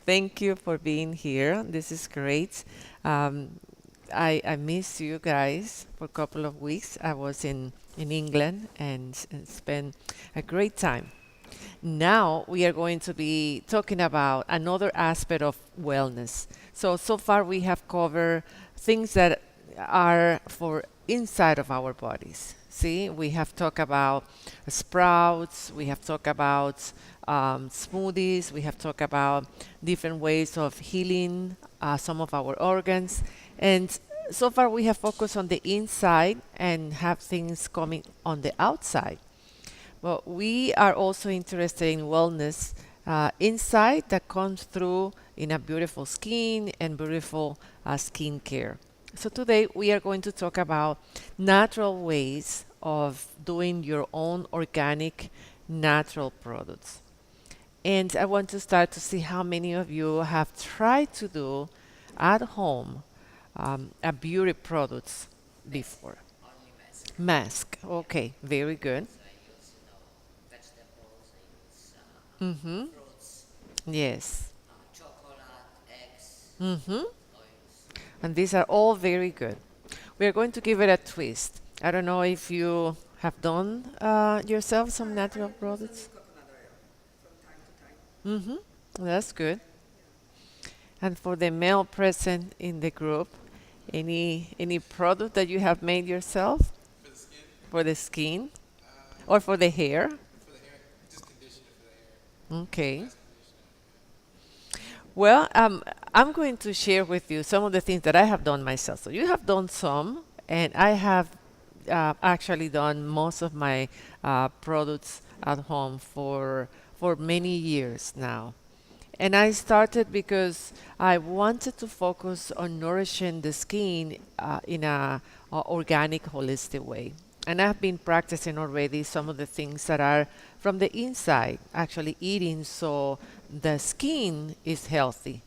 Thank you for being here. This is great. Um, I missed you guys for a couple of weeks. I was in England and spent a great time. Now we are going to be talking about another aspect of wellness. So far we have covered things that are for inside of our bodies. See, we have talked about sprouts, we have talked about smoothies, we have talked about different ways of healing some of our organs. And so far we have focused on the inside and have things coming on the outside. Well, we are also interested in wellness inside that comes through in a beautiful skin and beautiful skin care. So today we are going to talk about natural ways of doing your own organic natural products. And I want to start to see how many of you have tried to do at home a beauty products before. Mask. Okay, very good. Mm-hmm. Yes. Mm-hmm. And these are all very good. We are going to give it a twist. I don't know if you have done yourself some natural products. Mm-hmm. That's good. And for the male present in the group, any product that you have made yourself for the skin or for the hair? Okay. Well, I'm going to share with you some of the things that I have done myself. So you have done some, and I have actually done most of my products at home for many years now. And I started because I wanted to focus on nourishing the skin in a organic, holistic way. And I've been practicing already some of the things that are from the inside, actually eating so the skin is healthy.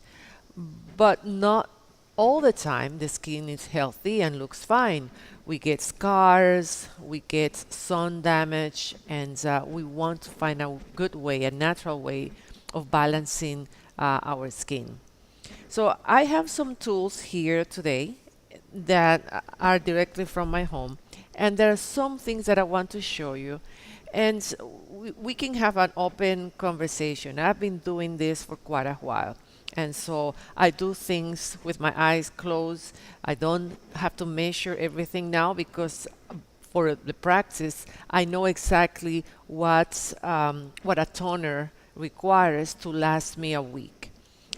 But not all the time the skin is healthy and looks fine. We get scars, we get sun damage, and we want to find a good way, a natural way of balancing our skin. So I have some tools here today that are directly from my home, and there are some things that I want to show you, and we can have an open conversation. I've been doing this for quite a while, and so I do things with my eyes closed. I don't have to measure everything now because for the practice, I know exactly what a toner requires to last me a week.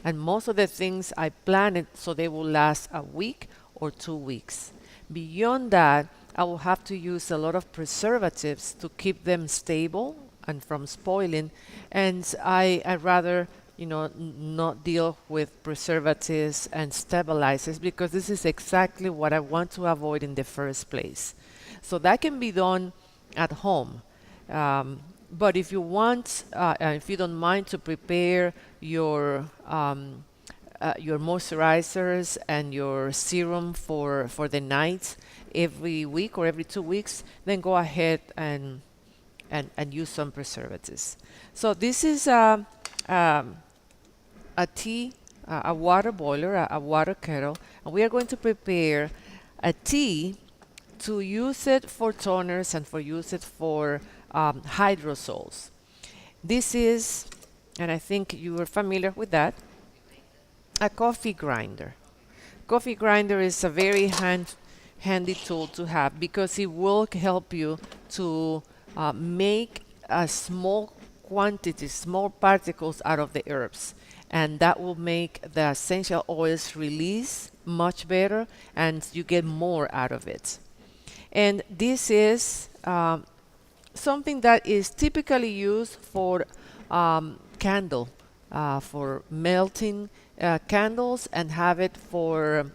And most of the things I plan it so they will last a week or 2 weeks. Beyond that, I will have to use a lot of preservatives to keep them stable and from spoiling. And I rather, not deal with preservatives and stabilizers because this is exactly what I want to avoid in the first place. So that can be done at home. But if you want, and if you don't mind to prepare your moisturizers and your serum for the night every week or every 2 weeks, then go ahead and use some preservatives. So this is a tea, a water boiler, a water kettle, and we are going to prepare a tea to use it for toners and for use it for hydrosols. This is, and I think you are familiar with that, a coffee grinder. Coffee grinder is a very handy tool to have because it will help you to make a small quantity, small particles out of the herbs. And that will make the essential oils release much better and you get more out of it. And this is something that is typically used for candle, for melting candles and have it for,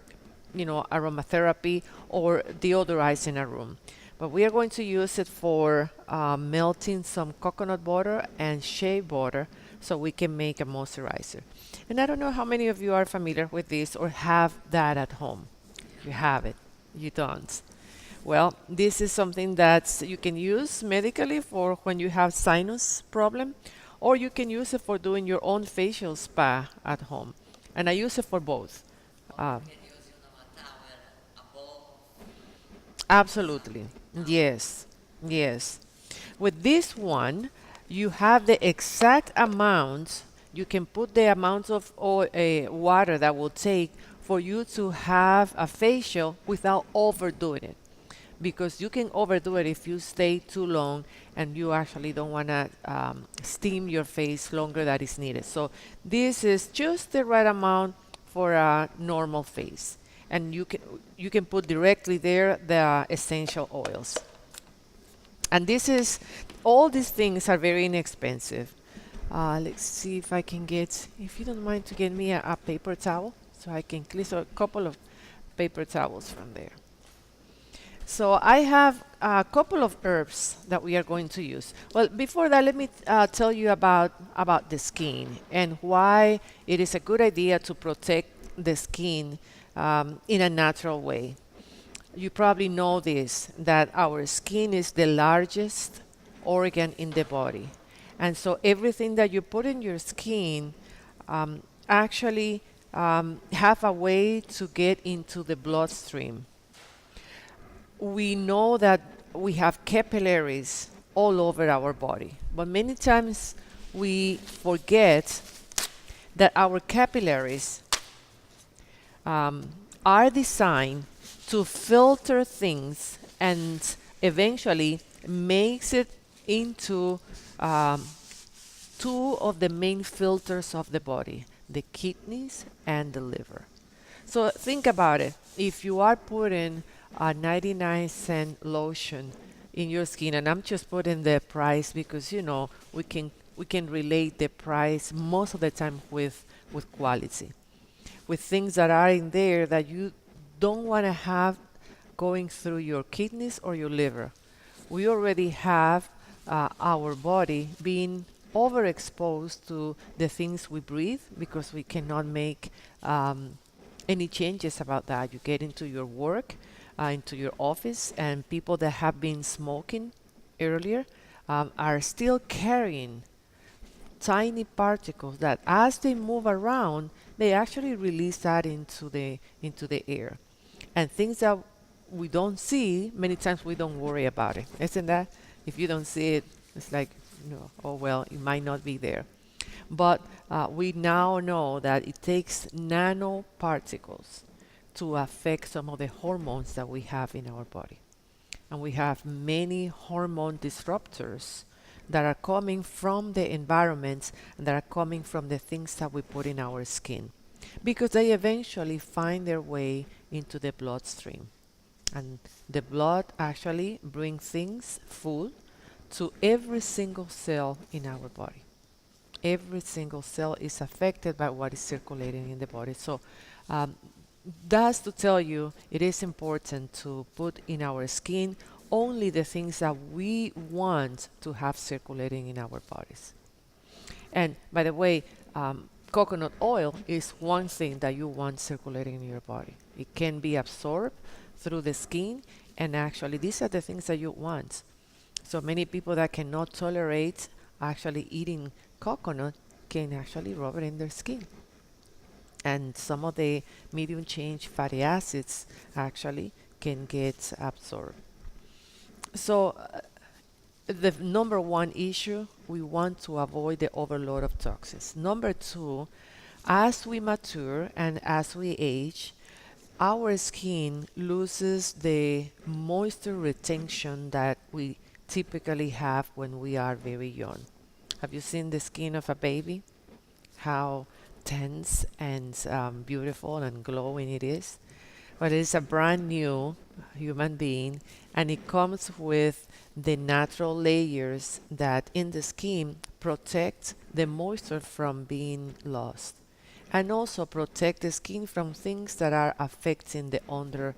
aromatherapy or deodorizing a room. But we are going to use it for melting some coconut butter and shea butter so we can make a moisturizer. And I don't know how many of you are familiar with this or have that at home. You have it. You don't. Well, this is something that you can use medically for when you have sinus problem, or you can use it for doing your own facial spa at home. And I use it for both. Uh, Absolutely. Yes. Yes. With this one, you have the exact amount. You can put the amount of water that will take for you to have a facial without overdoing it. Because you can overdo it if you stay too long and you actually don't want to steam your face longer than is needed. So this is just the right amount for a normal face. And you can put directly there the essential oils. And this is all these things are very inexpensive. Let's see if I can get, if you don't mind, to get me a paper towel so I can clean a couple of paper towels from there. So I have a couple of herbs that we are going to use. Well, before that, let me tell you about the skin and why it is a good idea to protect the skin in a natural way. You probably know this, that our skin is the largest organ in the body. And so everything that you put in your skin actually have a way to get into the bloodstream. We know that we have capillaries all over our body, but many times we forget that our capillaries are designed to filter things and eventually makes it into two of the main filters of the body, the kidneys and the liver. So think about it. If you are putting a 99-cent lotion in your skin, and I'm just putting the price because we can relate the price most of the time with quality, with things that are in there that you don't want to have going through your kidneys or your liver. We already have our body being overexposed to the things we breathe because we cannot make any changes about that. You get into your work, into your office, and people that have been smoking earlier are still carrying tiny particles that, as they move around, they actually release that into the air. And things that we don't see, many times we don't worry about it. Isn't that? If you don't see it, it's like, oh well, it might not be there. But we now know that it takes nanoparticles to affect some of the hormones that we have in our body. And we have many hormone disruptors that are coming from the environments and that are coming from the things that we put in our skin because they eventually find their way into the bloodstream. And the blood actually brings things, food, to every single cell in our body. Every single cell is affected by what is circulating in the body. So um, that's to tell you it is important to put in our skin only the things that we want to have circulating in our bodies. And by the way, coconut oil is one thing that you want circulating in your body. It can be absorbed through the skin, and actually, these are the things that you want. So many people that cannot tolerate actually eating coconut can actually rub it in their skin. And some of the medium chain fatty acids actually can get absorbed. So the number one issue, we want to avoid the overload of toxins. Number two, as we mature and as we age, our skin loses the moisture retention that we typically have when we are very young. Have you seen the skin of a baby? How tense and beautiful and glowing it is? Well, it's a brand new human being, and it comes with the natural layers that in the skin protect the moisture from being lost and also protect the skin from things that are affecting the under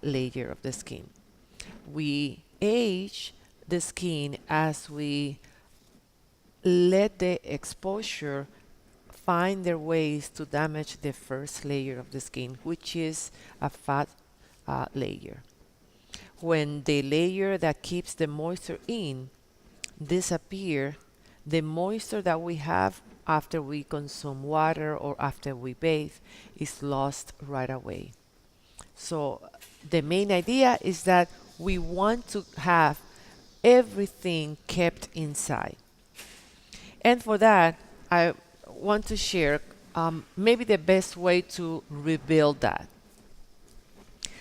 layer of the skin. We age the skin as we let the exposure find their ways to damage the first layer of the skin, which is a fat layer. When the layer that keeps the moisture in disappear, the moisture that we have after we consume water or after we bathe is lost right away. So the main idea is that we want to have everything kept inside. And for that, I want to share maybe the best way to rebuild that.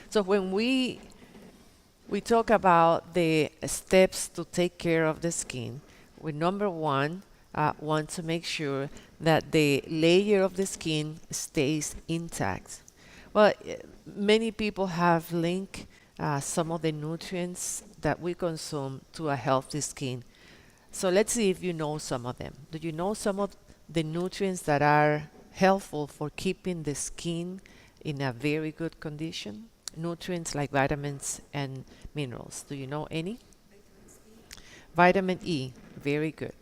So when we talk about the steps to take care of the skin, we number one want to make sure that the layer of the skin stays intact. Well, many people have linked some of the nutrients that we consume to a healthy skin. So let's see if you know some of them. Do you know some of the nutrients that are helpful for keeping the skin in a very good condition? Nutrients like vitamins and minerals. Do you know any? Vitamin E, very good.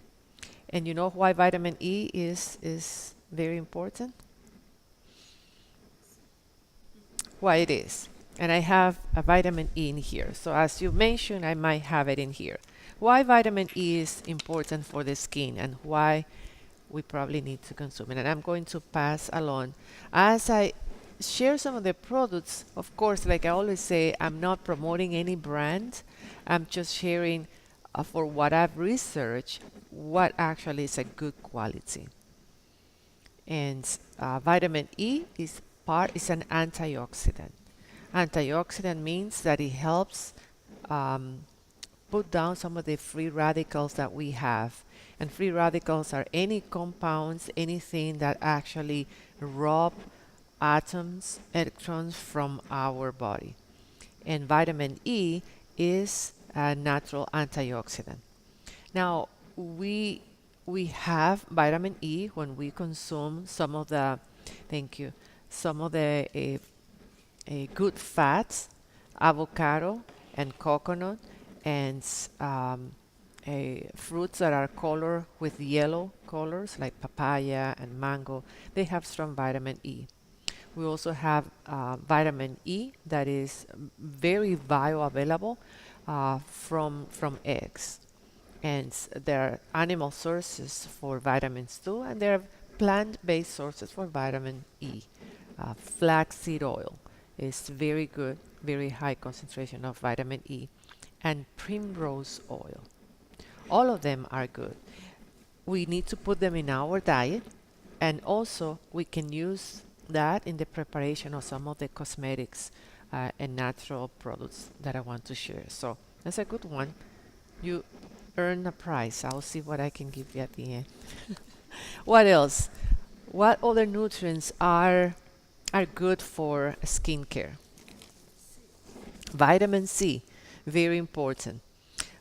And you know why vitamin E is very important? Why it is. And I have a vitamin E in here. So as you mentioned, I might have it in here. Why vitamin E is important for the skin and why we probably need to consume it. And I'm going to pass along. As I share some of the products, of course, like I always say, I'm not promoting any brand. I'm just sharing for what I've researched, what actually is a good quality. And vitamin E is an antioxidant. Antioxidant means that it helps um, put down some of the free radicals that we have. And free radicals are any compounds, anything that actually rob atoms, electrons from our body. And vitamin E is a natural antioxidant. Now, we have vitamin E when we consume some of the, thank you, some of the good fats, avocado and coconut, and fruits that are colored with yellow colors like papaya and mango. They have strong vitamin E. We also have vitamin E that is very bioavailable from eggs. And there are animal sources for vitamins too, and there are plant-based sources for vitamin E. Flaxseed oil is very good, very high concentration of vitamin E, and primrose oil. All of them are good. We need to put them in our diet, and also we can use that in the preparation of some of the cosmetics and natural products that I want to share. So that's a good one. You earn a prize. I'll see what I can give you at the end. What else? What other nutrients are good for skincare? Vitamin C, very important.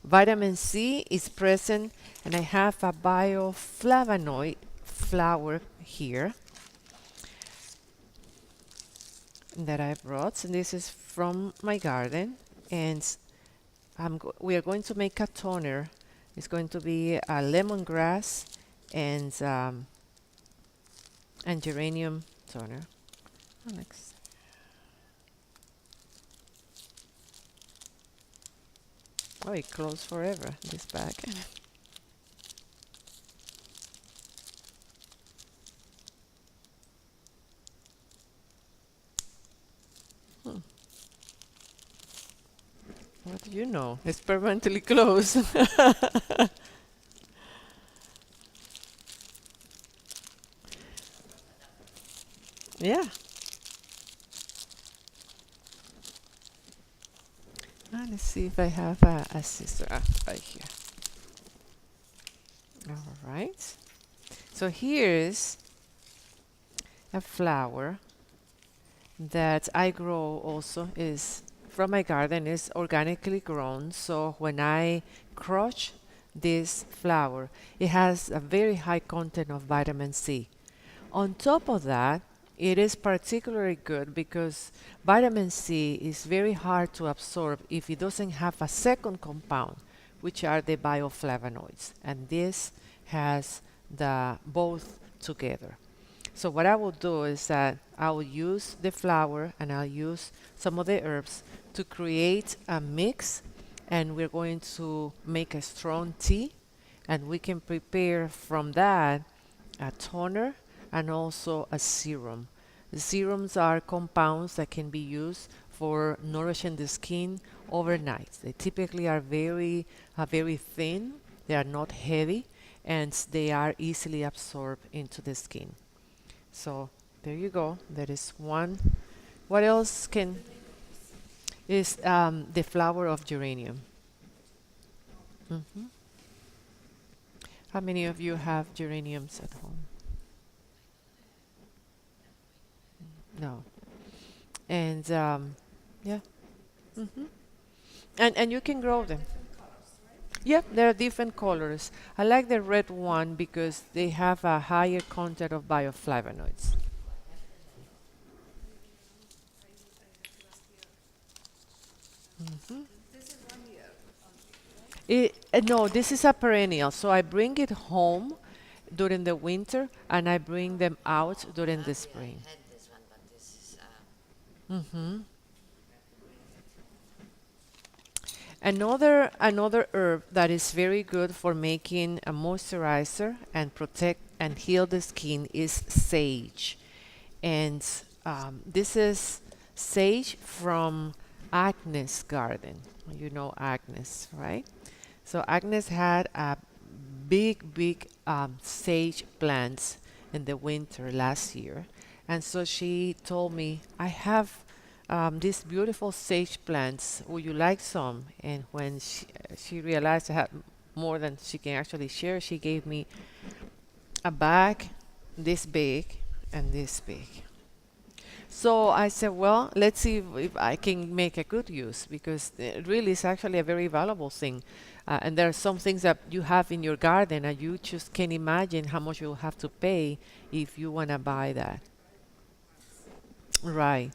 Vitamin C is present, and I have a bioflavonoid flower here that I brought, and this is from my garden. And we are going to make a toner. It's going to be a lemongrass and geranium toner. Alex. Oh, it closed forever, this bag. Hmm. What do you know? It's permanently closed. Yeah. Let's see if I have a scissor right here. All right. So here's a flower that I grow also is from my garden, is organically grown. So when I crush this flower, it has a very high content of vitamin C. On top of that, it is particularly good because vitamin C is very hard to absorb if it doesn't have a second compound, which are the bioflavonoids. And this has the both together. So what I will do is that I will use the flour and I'll use some of the herbs to create a mix, and we're going to make a strong tea, And we can prepare from that a toner and also a serum. The serums are compounds that can be used for nourishing the skin overnight. They typically very thin. They are not heavy, and they are easily absorbed into the skin. So there you go. That is one. What else can is the flower of geranium. Hmm. How many of you have geraniums at home? No. And yeah. Hmm. And you can grow them. Yeah, there are different colors. I like the red one because they have a higher content of bioflavonoids. Hmm. No, this is a perennial. So I bring it home during the winter and I bring them out during the spring. Hmm. Another herb that is very good for making a moisturizer and protect and heal the skin is sage. And this is sage from Agnes' garden. You know Agnes, right? So Agnes had a big sage plants in the winter last year. And so she told me, I have these beautiful sage plants. Would you like some? And when she realized I had more than she can actually share, she gave me a bag this big and this big. So I said, well, let's see if I can make a good use because it really is actually a very valuable thing. And there are some things that you have in your garden and you just can't imagine how much you'll have to pay if you want to buy that. Right.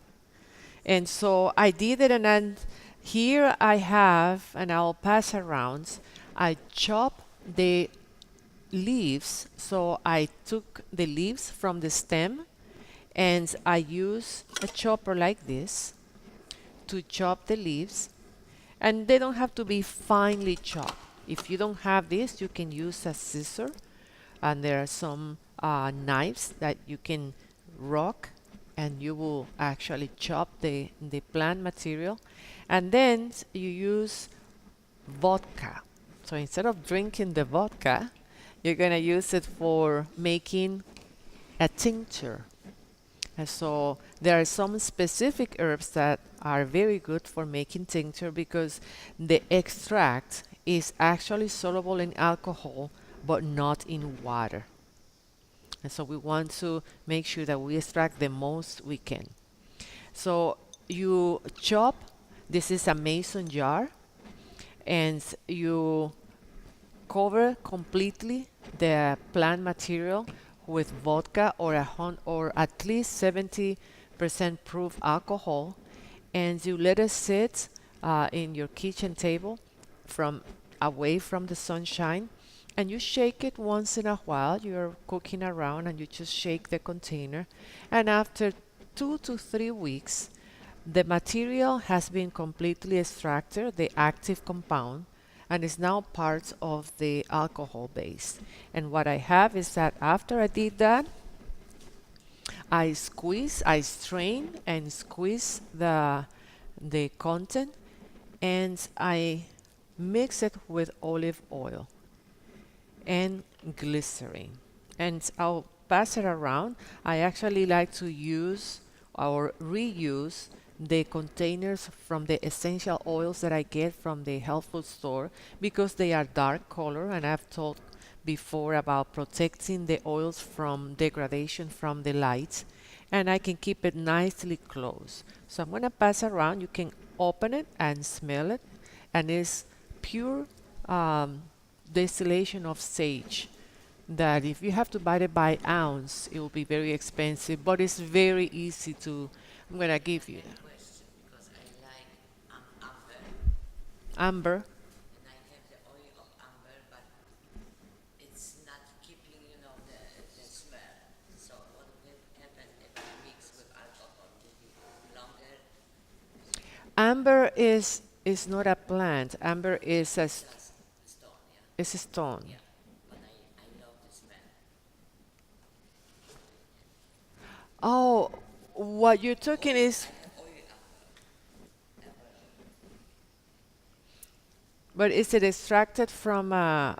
And so I did it, and then here I have, and I'll pass around. I chop the leaves. So I took the leaves from the stem and I use a chopper like this to chop the leaves, and they don't have to be finely chopped. If you don't have this, you can use a scissor, and there are some knives that you can rock, and you will actually chop the plant material, and then you use vodka. So instead of drinking the vodka, you're gonna use it for making a tincture. And so there are some specific herbs that are very good for making tincture because the extract is actually soluble in alcohol but not in water. And so we want to make sure that we extract the most we can. So you chop, this is a mason jar, and you cover completely the plant material with vodka or at least 70% proof alcohol, and you let it sit in your kitchen table from away from the sunshine, and you shake it once in a while. You're cooking around and you just shake the container, and after 2 to 3 weeks the material has been completely extracted, the active compound, and is now part of the alcohol base. And what I have is that after I did that, I strain and squeeze the content, and I mix it with olive oil and glycerin. And I'll pass it around. I actually like to use or reuse the containers from the essential oils that I get from the health food store because they are dark color, and I've told before about protecting the oils from degradation from the light, and I can keep it nicely closed. So I'm going to pass around. You can open it and smell it, and it's pure um, distillation of sage that if you have to buy it by ounce, it will be very expensive, but it's very easy to. I'm gonna give you amber. Amber is not a plant. Amber is a stone. Oh, what you're talking is, but is it extracted from a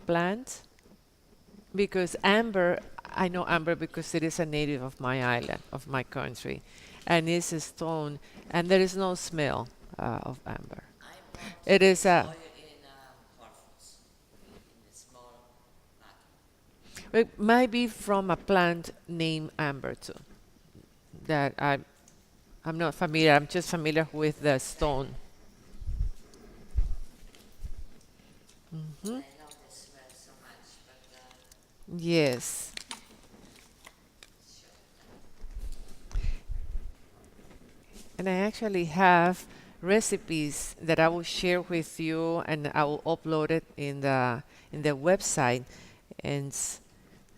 plant? Because amber, I know amber because it is a native of my island, of my country, and it's a stone, and there is no smell of amber. It is a. It might be from a plant named amber too. That I'm not familiar. I'm just familiar with the stone. Hmm. Yes. And I actually have recipes that I will share with you, and I will upload it in the website. And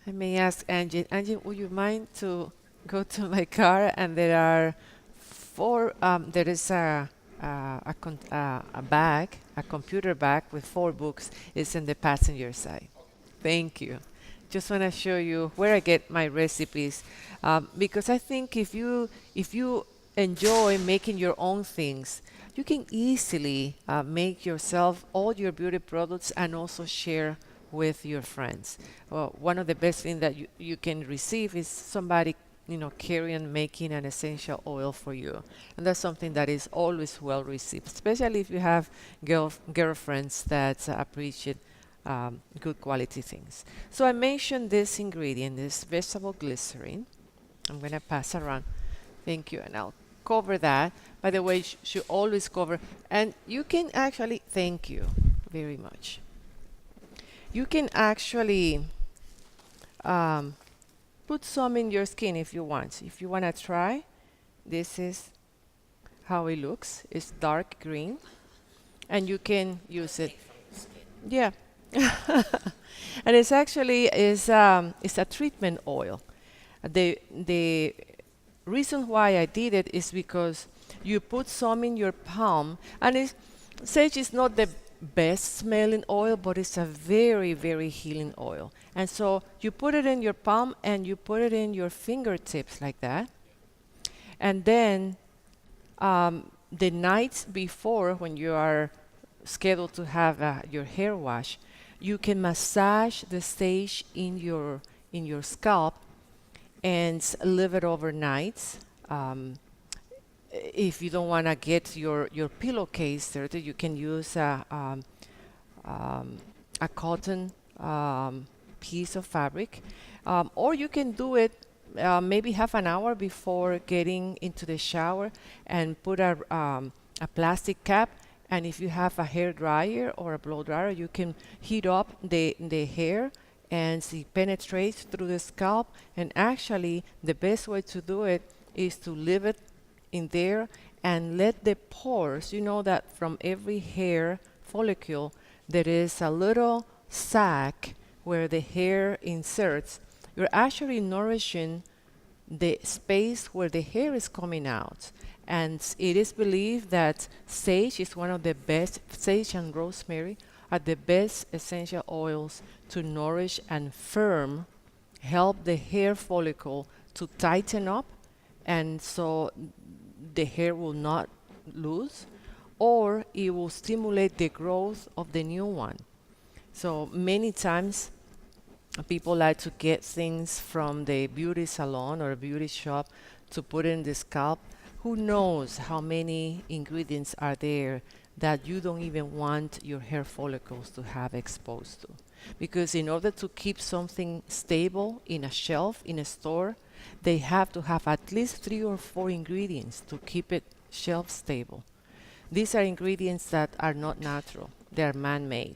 I may ask Angie. Angie, would you mind to go to my car? And there are four. There is a bag, a computer bag with four books. It's in the passenger side. Thank you. Just want to show you where I get my recipes, because I think if you enjoy making your own things, you can easily make yourself all your beauty products and also share with your friends. Well, one of the best things that you can receive is somebody carrying making an essential oil for you, and that's something that is always well received, especially if you have girlfriends that appreciate good quality things. So I mentioned this ingredient, this vegetable glycerin. I'm going to pass around. Thank you. And I'll cover that. By the way, should always cover. And you can actually, thank you very much. You can actually um, put some in your skin if you want. If you want to try, this is how it looks. It's dark green, and you can use it. Yeah. And it's a treatment oil. The reason why I did it is because you put some in your palm, and sage is not the best smelling oil, but it's a very, very healing oil. And so you put it in your palm and you put it in your fingertips like that. And then the nights before, when you are scheduled to have your hair wash, you can massage the sage in your scalp and leave it overnight. Um, if you don't want to get your pillowcase dirty, you can use um, a cotton piece of fabric, or you can do it maybe half an hour before getting into the shower, and put a plastic cap. And if you have a hair dryer or a blow dryer, you can heat up the hair and see penetrates through the scalp. And actually, the best way to do it is to leave it in there and let the pores. You know that from every hair follicle, there is a little sac where the hair inserts. You're actually nourishing the space where the hair is coming out. And it is believed that sage is one of the best, sage and rosemary are the best essential oils to nourish and firm, help the hair follicle to tighten up, and so the hair will not lose, or it will stimulate the growth of the new one. So many times people like to get things from the beauty salon or beauty shop to put in the scalp. Who knows how many ingredients are there that you don't even want your hair follicles to have exposed to? Because in order to keep something stable in a shelf in a store, they have to have at least 3 or 4 ingredients to keep it shelf stable. These are ingredients that are not natural, they are man made.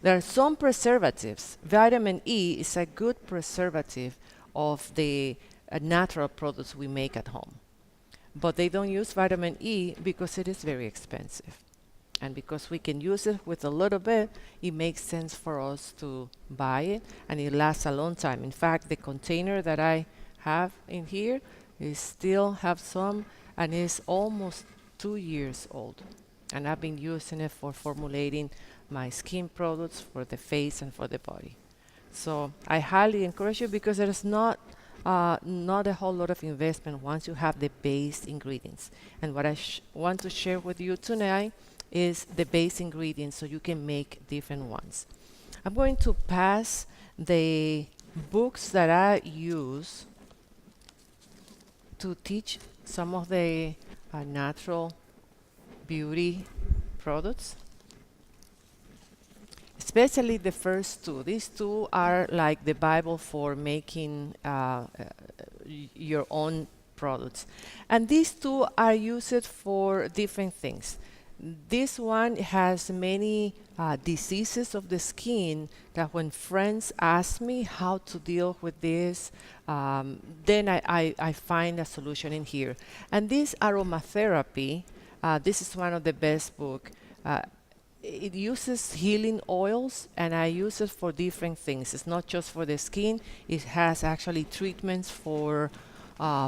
There are some preservatives. Vitamin E is a good preservative of the natural products we make at home. But they don't use vitamin E because it is very expensive. And because we can use it with a little bit, it makes sense for us to buy it, and it lasts a long time. In fact, the container that I have in here is still have some, and is almost 2 years old. And I've been using it for formulating my skin products for the face and for the body. So I highly encourage you, because there's not not a whole lot of investment once you have the base ingredients. And what I want to share with you tonight is the base ingredients so you can make different ones. I'm going to pass the books that I use to teach some of the natural beauty products, especially the first two. These two are like the Bible for making your own products. And these two are used for different things. This one has many diseases of the skin that when friends ask me how to deal with this, then I find a solution in here. And this aromatherapy, this is one of the best book. It uses healing oils, and I use it for different things. It's not just for the skin. It has actually treatments for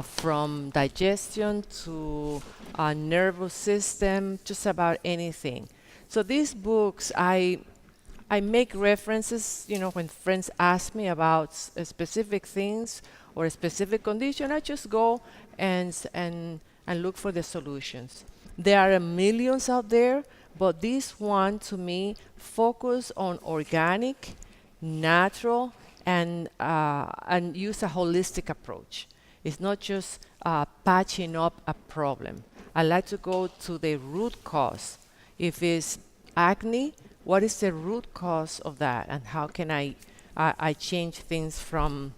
from digestion to nervous system, just about anything. So these books, I make references, when friends ask me about specific things or a specific condition, I just go and look for the solutions. There are millions out there, but this one to me focus on organic, natural, and use a holistic approach. It's not just patching up a problem. I like to go to the root cause. If it's acne, what is the root cause of that, and how can I change things from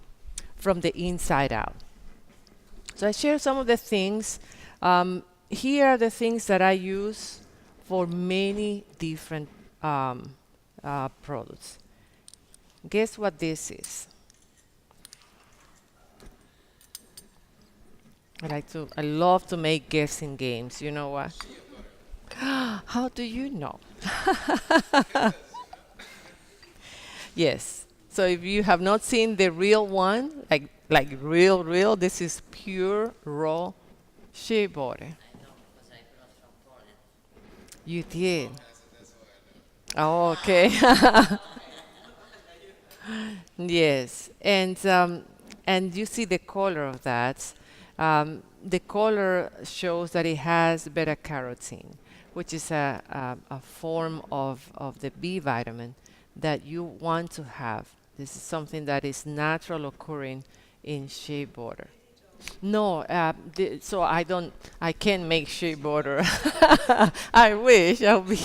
the inside out? So I share some of the things. Here are the things that I use for many different products. Guess what this is? I love to make guessing games. You know what? How do you know? Yes. So if you have not seen the real one, like real, this is pure raw shea butter. You did. Oh, okay. Yes, and you see the color of that. The color shows that it has beta carotene, which is a form of the B vitamin that you want to have. This is something that is natural occurring in shea butter. No, so I can't make shea butter. I wish I'll be.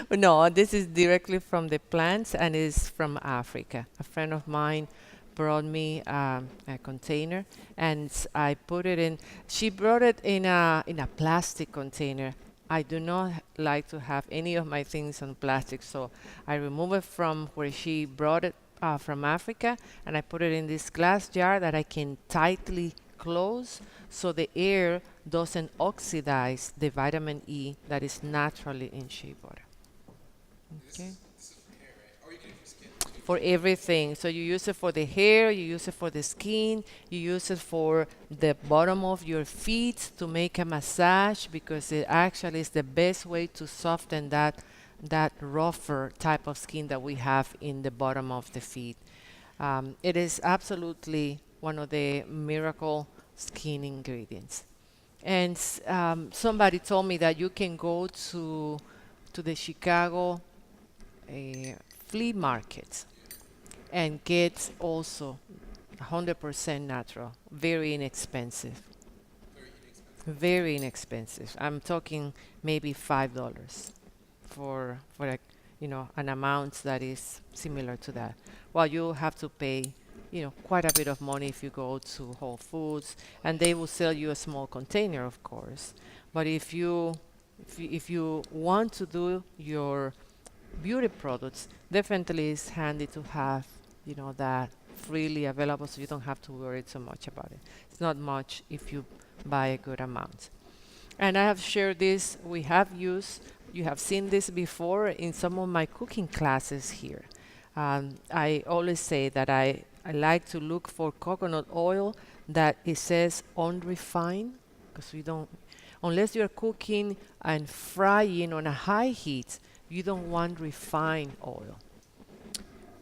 But no, this is directly from the plants and is from Africa. A friend of mine brought me a container, and I put it in. She brought it in a plastic container. I do not like to have any of my things on plastic, so I remove it from where she brought it from Africa, and I put it in this glass jar that I can tightly close so the air doesn't oxidize the vitamin E that is naturally in shea butter. Okay. For everything. So you use it for the hair, you use it for the skin, you use it for the bottom of your feet to make a massage, because it actually is the best way to soften that rougher type of skin that we have in the bottom of the feet. It is absolutely one of the miracle skin ingredients. And somebody told me that you can go to the Chicago flea market and get also 100% natural, very inexpensive. Very inexpensive. I'm talking maybe $5 for an amount that is similar to that. While you have to pay, quite a bit of money if you go to Whole Foods, and they will sell you a small container, of course. But if you want to do your beauty products, definitely it's handy to have, that freely available, so you don't have to worry so much about it. It's not much if you buy a good amount. And I have shared this. You have seen this before in some of my cooking classes here. I always say that I like to look for coconut oil that it says unrefined, because unless you're cooking and frying on a high heat, you don't want refined oil.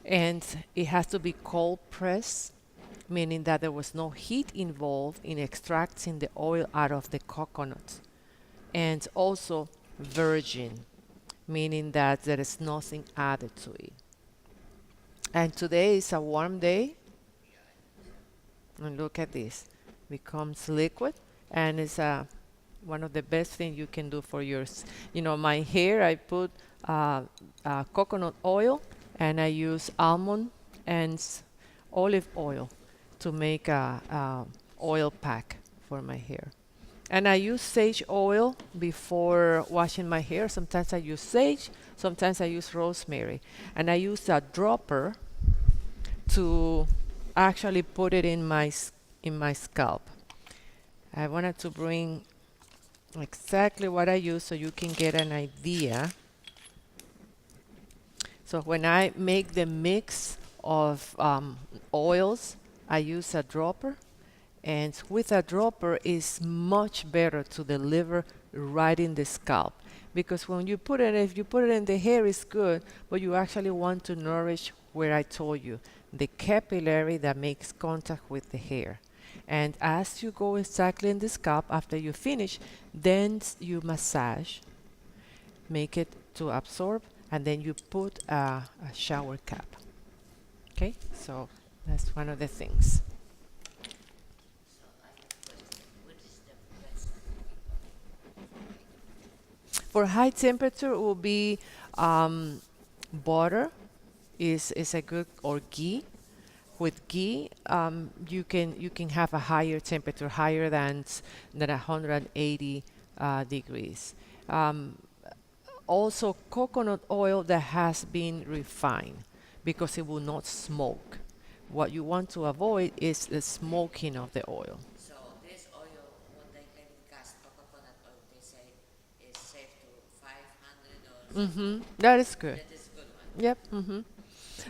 And it has to be cold pressed, meaning that there was no heat involved in extracting the oil out of the coconut. And also virgin, meaning that there is nothing added to it. And today is a warm day, and look at this, becomes liquid, and it's one of the best things you can do for yours. My hair, I put coconut oil, and I use almond and olive oil to make a oil pack for my hair. And I use sage oil before washing my hair. Sometimes I use sage, sometimes I use rosemary. And I use a dropper to actually put it in my scalp. I wanted to bring exactly what I use so you can get an idea. So when I make the mix of oils, I use a dropper, and with a dropper is much better to deliver right in the scalp, because when you put it, if you put it in the hair, it's good, but you actually want to nourish where I told you, the capillary that makes contact with the hair. And as you go exactly in the scalp, after you finish, then you massage, make it to absorb, and then you put a shower cap. Okay, so that's one of the things. For high temperature, it will be butter is a good, or ghee. With ghee, you can have a higher temperature, higher than 180 degrees. Um, Also, coconut oil that has been refined, because it will not smoke. What you want to avoid is the smoking of the oil. So this oil, what they have in gas, coconut oil, they say is safe to 500 or something. That is good. That is good one. Yep.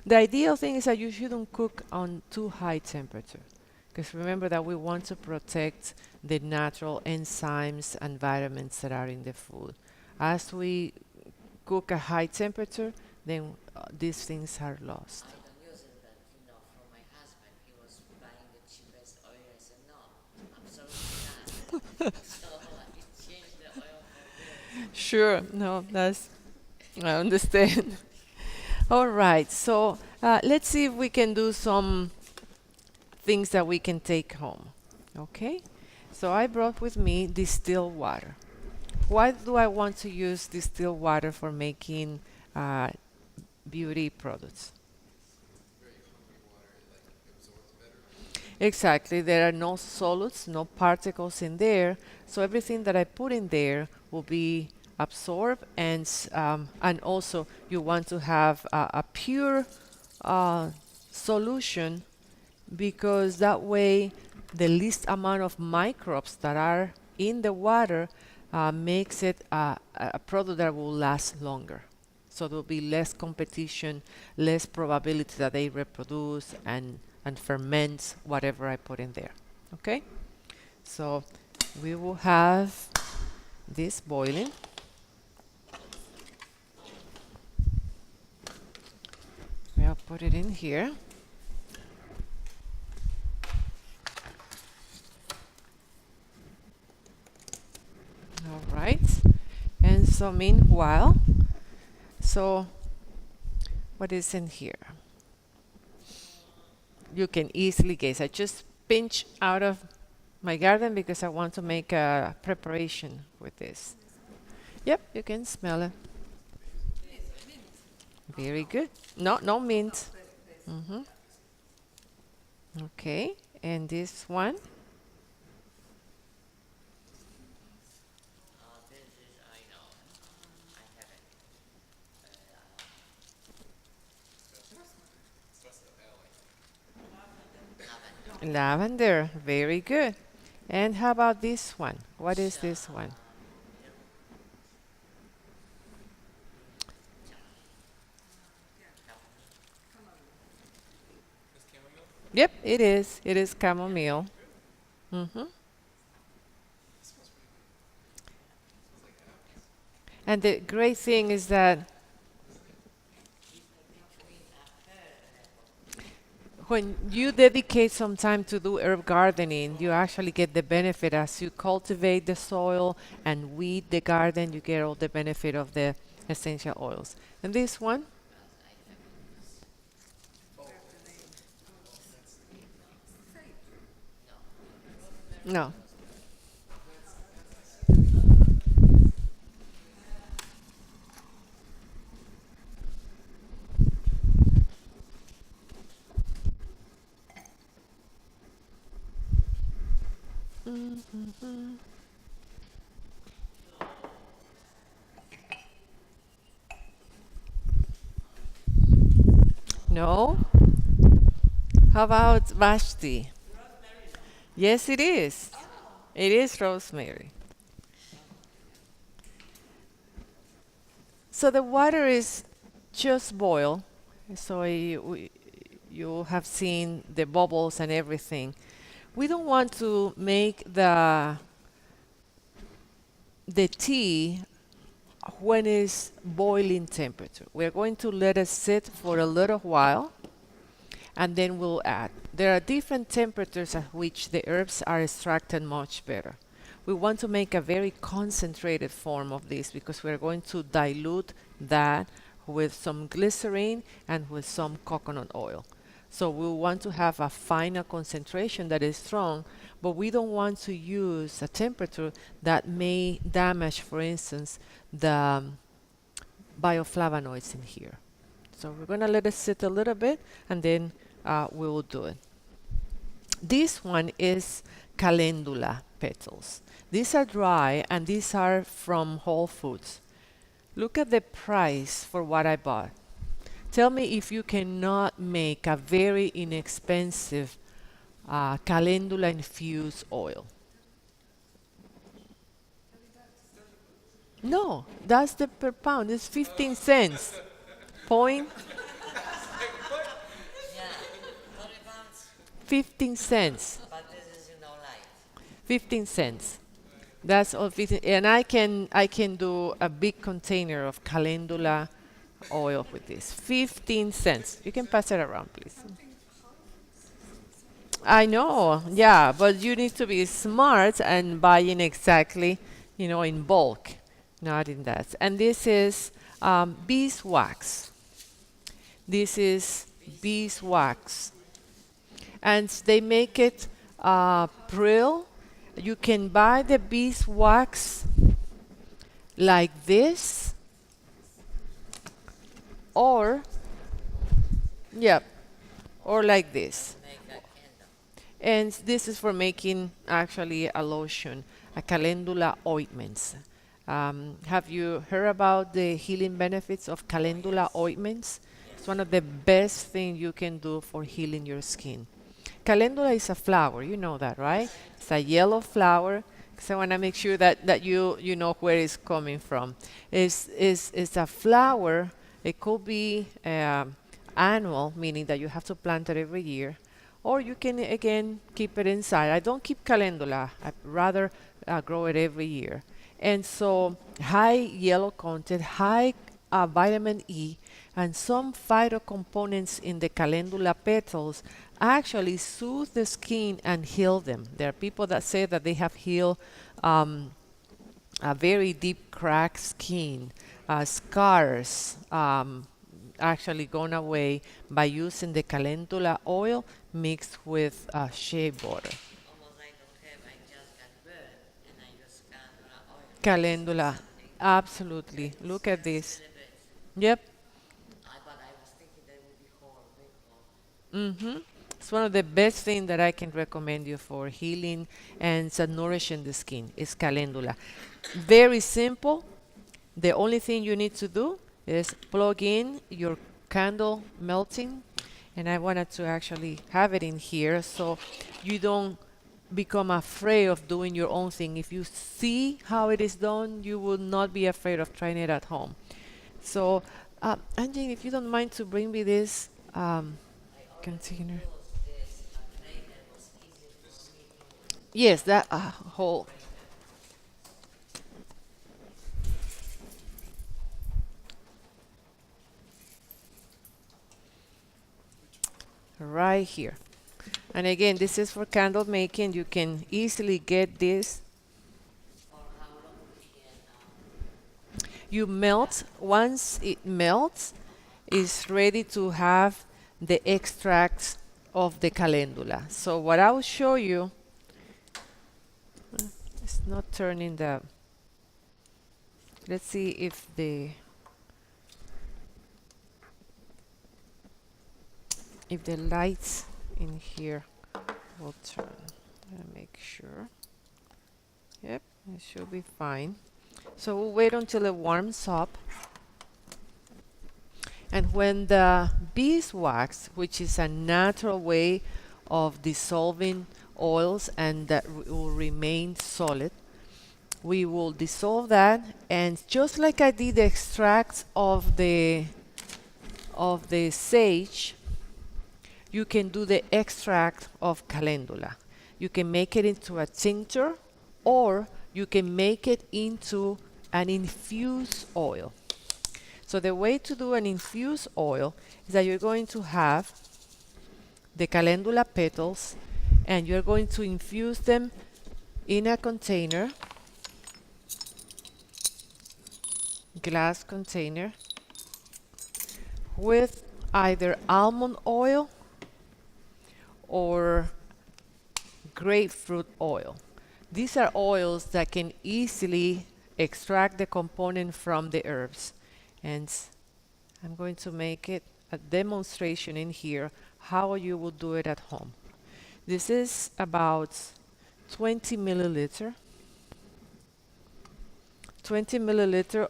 The ideal thing is that you shouldn't cook on too high temperature, because remember that we want to protect the natural enzymes and vitamins that are in the food. As we cook at high temperature, then these things are lost. I don't use it, but for my husband, he was buying the cheapest oil. I said, no, absolutely not. So I changed the oil for this. Sure, no, I understand. All right, so let's see if we can do some things that we can take home. Okay, so I brought with me distilled water. Why do I want to use distilled water for making uh, beauty products? Exactly. There are no solids, no particles in there. So everything that I put in there will be absorbed, and also you want to have a pure solution, because that way the least amount of microbes that are in the water makes it a product that will last longer. So there will be less competition, less probability that they reproduce and ferment whatever I put in there. Okay? So we will have this boiling. We'll put it in here. All right. And so meanwhile, so what is in here? You can easily guess. I just pinch out of my garden because I want to make a preparation with this. Yep, you can smell it. Very good. No, no mint. hmm Okay, and this one. This is, I know, I have it. Lavender. Lavender. Very good. And how about this one? What is this one? Yep, it is. It is chamomile. hmm And the great thing is that When you dedicate some time to do herb gardening, you actually get the benefit as you cultivate the soil and weed the garden, you get all the benefit of the essential oils. And this one, no. No? How about Vashti? Yes, it is. It is rosemary. So the water is just boil. So you have seen the bubbles and everything. We don't want to make the tea when it's boiling temperature. We're going to let it sit for a little while and then we'll add. There are different temperatures at which the herbs are extracted much better. We want to make a very concentrated form of this because we're going to dilute that with some glycerin and with some coconut oil. So we want to have a final concentration that is strong, but we don't want to use a temperature that may damage, for instance, the bioflavonoids in here. So we're going to let it sit a little bit and then we will do it. This one is calendula petals. These are dry and these are from Whole Foods. Look at the price for what I bought. Tell me if you cannot make a very inexpensive calendula infused oil. No, that's the per pound. It's 15 cents. Point Yeah, 40 pounds, 15 cents. but this is, 15 cents. That's all 15, and I can do a big container of calendula oil with this. 15 cents. You can pass it around, please. I know, yeah, but you need to be smart and buying exactly, in bulk, not in that. And this is beeswax. This is beeswax. And they make it prill. You can buy the beeswax like this, or, yep, or like this. make a candle. And this is for making actually a lotion, a calendula ointments. Have you heard about the healing benefits of calendula ointments? It's one of the best things you can do for healing your skin. Calendula is a flower, you know that, right? It's a yellow flower. So I want to make sure that you know where it's coming from. It's a flower. It could be annual, meaning that you have to plant it every year, or you can again keep it inside. I don't keep calendula. I rather grow it every year. And so high yellow content, high vitamin E, and some phytocomponents in the calendula petals actually soothe the skin and heal them. There are people that say that they have healed a very deep cracked skin, scars actually gone away by using the calendula oil mixed with shea butter. Almost I don't have, I just got burned and I use candle oil. Calendula, Something. absolutely. Look at this. Little bit. Yep. But I was thinking that would be whole, big hole. Mm-hmm. It's one of the best things that I can recommend you for healing and nourishing the skin is calendula. Very simple. The only thing you need to do is plug in your candle melting, and I wanted to actually have it in here so you don't become afraid of doing your own thing. If you see how it is done, you will not be afraid of trying it at home. So, Angie, if you don't mind to bring me this container. Use this tray that was easy for me to Yes, that whole. Right right here. And again, this is for candle making. You can easily get this. For how long we can You melt, once it melts, it's ready to have the extracts of the calendula. So what I'll show you, it's not turning the, let's see if the lights in here will turn. I'll make sure. Yep, it should be fine. So we'll wait until it warms up. And when the beeswax, which is a natural way of dissolving oils and that will remain solid, we will dissolve that, and just like I did the extracts of the sage, you can do the extract of calendula. You can make it into a tincture, or you can make it into an infused oil. So the way to do an infused oil is that you're going to have the calendula petals, and you're going to infuse them in a container, glass container, with either almond oil or grapefruit oil. These are oils that can easily extract the component from the herbs. And I'm going to make it a demonstration in here how you will do it at home. This is about 20 milliliter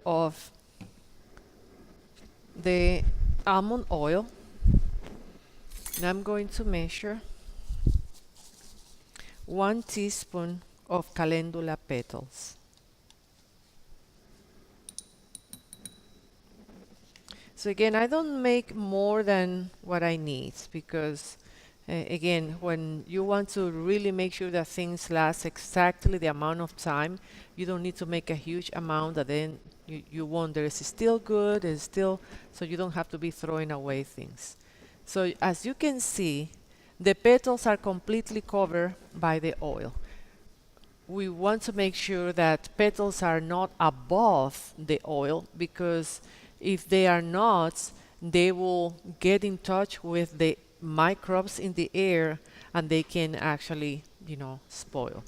of the almond oil, and I'm going to measure 1 teaspoon of calendula petals. So again, I don't make more than what I need, because again, when you want to really make sure that things last exactly the amount of time, you don't need to make a huge amount that then you wonder, is it still good? Is it still, so you don't have to be throwing away things. So as you can see, the petals are completely covered by the oil. We want to make sure that petals are not above the oil, because if they are not, they will get in touch with the microbes in the air, and they can actually, spoil.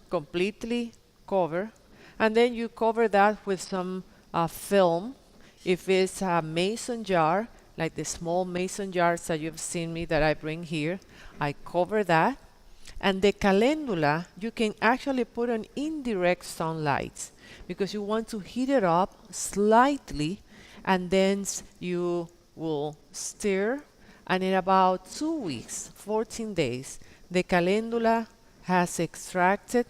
Completely cover, and then you cover that with some film. If it's a mason jar, like the small mason jars that you've seen me that I bring here, I cover that. And the calendula, you can actually put on indirect sunlight, because you want to heat it up slightly, and then you will stir, and in about 2 weeks, 14 days, the calendula has extracted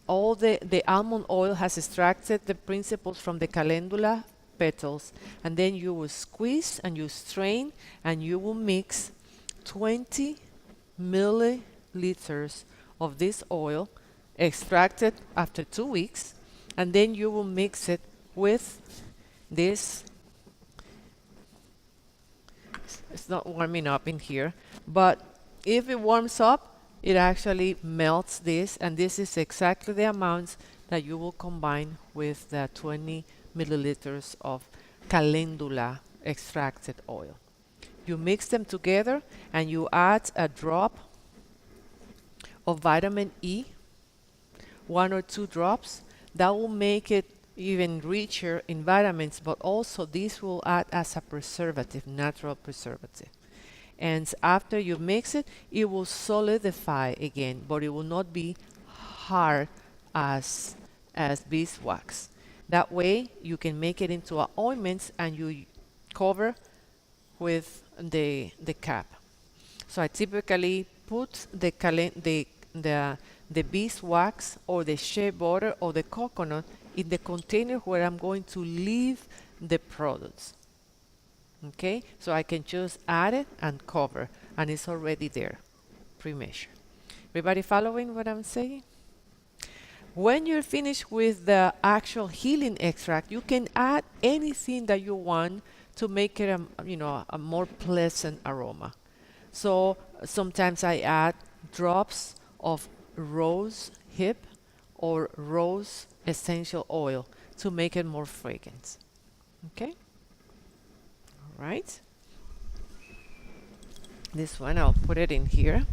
the almond oil has extracted the principles from the calendula petals, and then you will squeeze and you strain, and you will mix 20 milliliters of this oil extracted after 2 weeks, and then you will mix it with this. It's not warming up in here, but if it warms up, it actually melts this, and this is exactly the amount that you will combine with the 20 milliliters of calendula extracted oil. You mix them together, and you add a drop of vitamin E, 1 or 2 drops. That will make it even richer in vitamins, but also this will act as a preservative, natural preservative. And after you mix it, it will solidify again, but it will not be hard as beeswax. That way you can make it into an ointment, and you cover with the cap. So I typically put the beeswax or the shea butter or the coconut in the container where I'm going to leave the products. Okay, so I can just add it and cover, and it's already there, pre-measured. Everybody following what I'm saying? When you're finished with the actual healing extract, you can add anything that you want to make it a more pleasant aroma. So sometimes I add drops of rose hip or rose essential oil to make it more fragrant. Okay, all right. This one, I'll put it in here.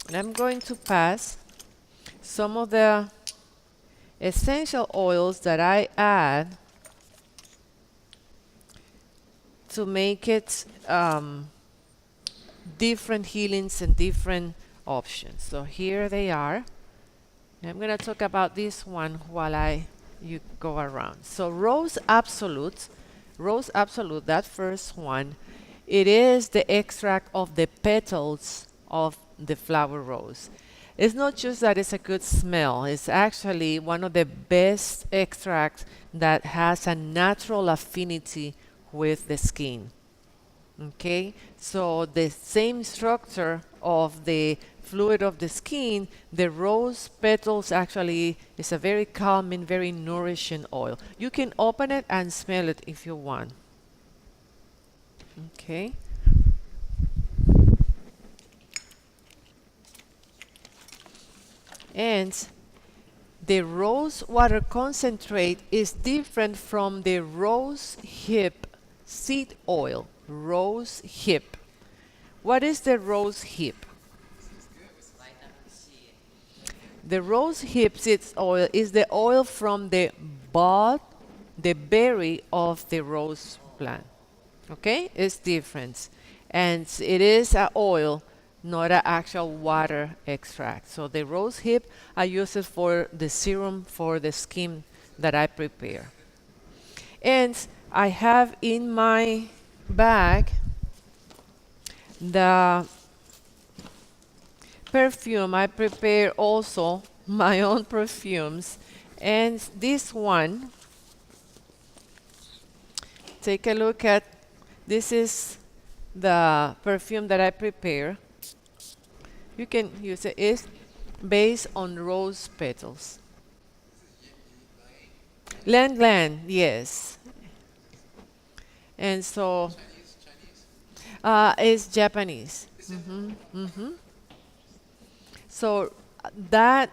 And I'm going to pass some of the essential oils that I add to make it different healings and different options. So here they are. And I'm going to talk about this one while you go around. So Rose Absolute, that first one, it is the extract of the petals of the flower rose. It's not just that it's a good smell, it's actually one of the best extracts that has a natural affinity with the skin. Okay, so the same structure of the fluid of the skin, the rose petals actually is a very calming, very nourishing oil. You can open it and smell it if you want. Okay. And the rose water concentrate is different from the rose hip seed oil. Rose hip. What is the rose hip? vitamin C. The rose hip seed oil is the oil from the bud, the berry of the rose plant. Okay, it's different, and it is an oil, not an actual water extract. So the rose hip, I use it for the serum for the skin that I prepare. And I have in my bag the perfume. I prepare also my own perfumes, and this one, take a look at, this is the perfume that I prepare. You can use it. It's based on rose petals. Land, yes. And so it's Japanese. So that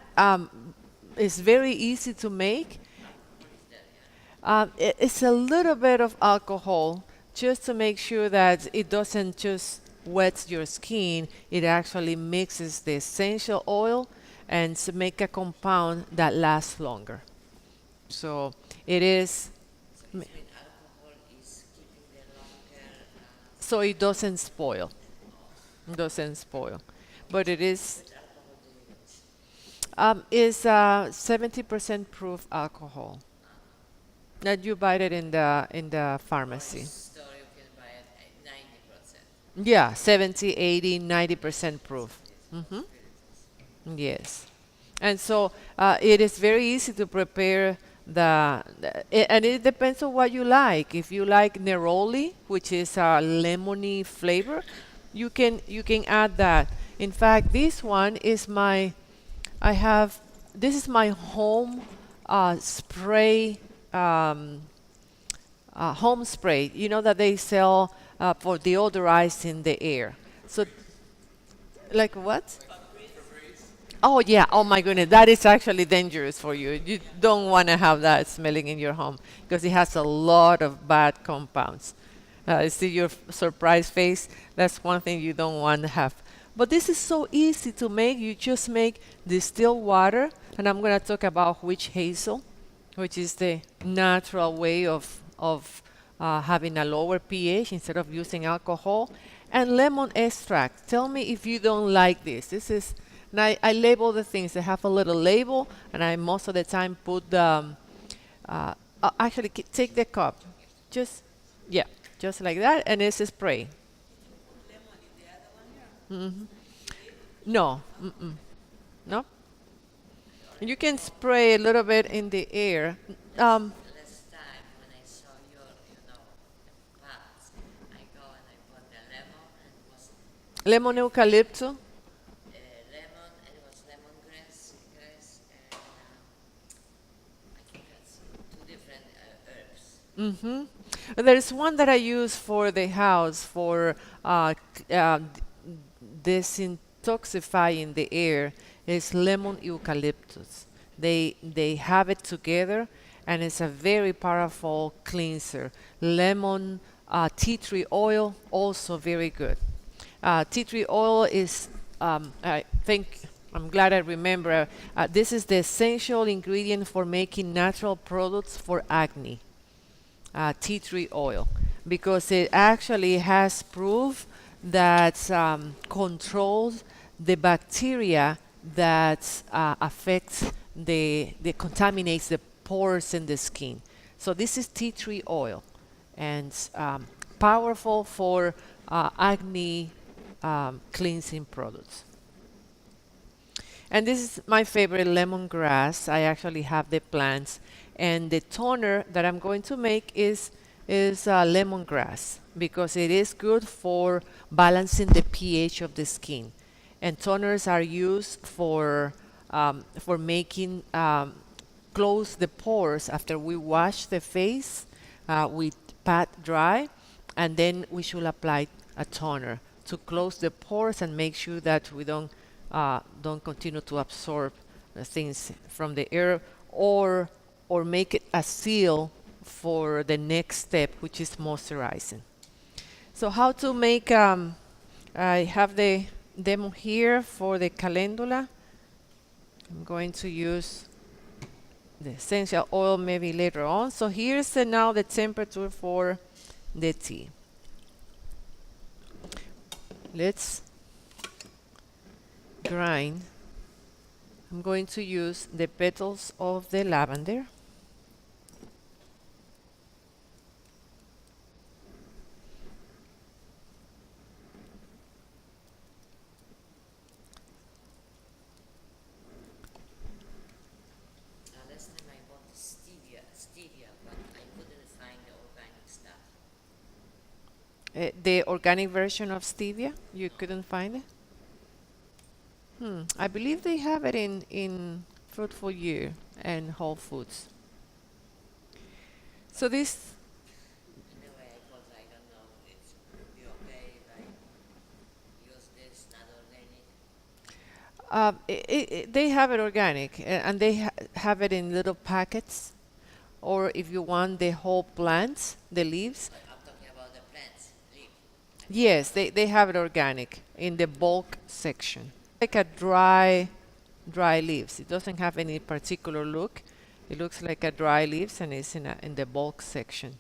is very easy to make. It's a little bit of alcohol just to make sure that it doesn't just wet your skin. It actually mixes the essential oil and to make a compound that lasts longer. So it is, So it means alcohol is keeping the longer. so it doesn't spoil. It doesn't spoil. But it is, Which alcohol do you use? is 70% proof alcohol that you buy it in the For pharmacy. this store you can buy it at 90%. Yeah, 70, 80, 90% proof. Yes, Yes. And so it is very easy to prepare and it depends on what you like. If you like neroli, which is a lemony flavor, you can add that. In fact, this one is I have this is my home spray, home spray. You know that they sell for deodorizing the air. So like what? Oh yeah, oh my goodness, that is actually dangerous for you. You don't want to have that smelling in your home because it has a lot of bad compounds. See your surprised face? That's one thing you don't want to have. But this is so easy to make. You just make distilled water, and I'm going to talk about witch hazel, which is the natural way of having a lower pH instead of using alcohol, and lemon extract. Tell me if you don't like this. This is, and I label the things. They have a little label, and I most of the time put the, actually take the cup, just, yeah, just like that, and it's a spray. No, no. You can spray a little bit in the air. last time when I saw your, the pads, I go and I bought the lemon and it was Lemon eucalyptus. lemon and it was lemongrass, and I think that's two different herbs. There's one that I use for the house for disintoxifying the air. Is lemon eucalyptus. They have it together, and it's a very powerful cleanser. Lemon tea tree oil also very good. Tea tree oil is, I think, I'm glad I remember, this is the essential ingredient for making natural products for acne, tea tree oil, because it actually has proof that controls the bacteria that affects the contaminates the pores in the skin. So this is tea tree oil, and powerful for acne cleansing products. And this is my favorite, lemongrass. I actually have the plants, and the toner that I'm going to make is lemongrass because it is good for balancing the pH of the skin. And toners are used for making close the pores after we wash the face. We pat dry, and then we should apply a toner to close the pores and make sure that we don't continue to absorb things from the air, or make it a seal for the next step, which is moisturizing. So how to make, I have the demo here for the calendula. I'm going to use the essential oil maybe later on. So here's now the temperature for the tea. Let's grind. I'm going to use the petals of the lavender. Last time I bought stevia, but I couldn't find the organic stuff. The organic version of stevia, you couldn't find it? I believe they have it in Fruitful Year and Whole Foods. So this, Anyway, I thought I don't know. It would be okay if I use this, not organic. they have it organic, and they have it in little packets, or if you want the whole plants, the leaves. But I'm talking about the plants, leaf. Yes, they have it organic in the bulk section. Like a dry leaves. It doesn't have any particular look. It looks like a dry leaves, and it's in the bulk section.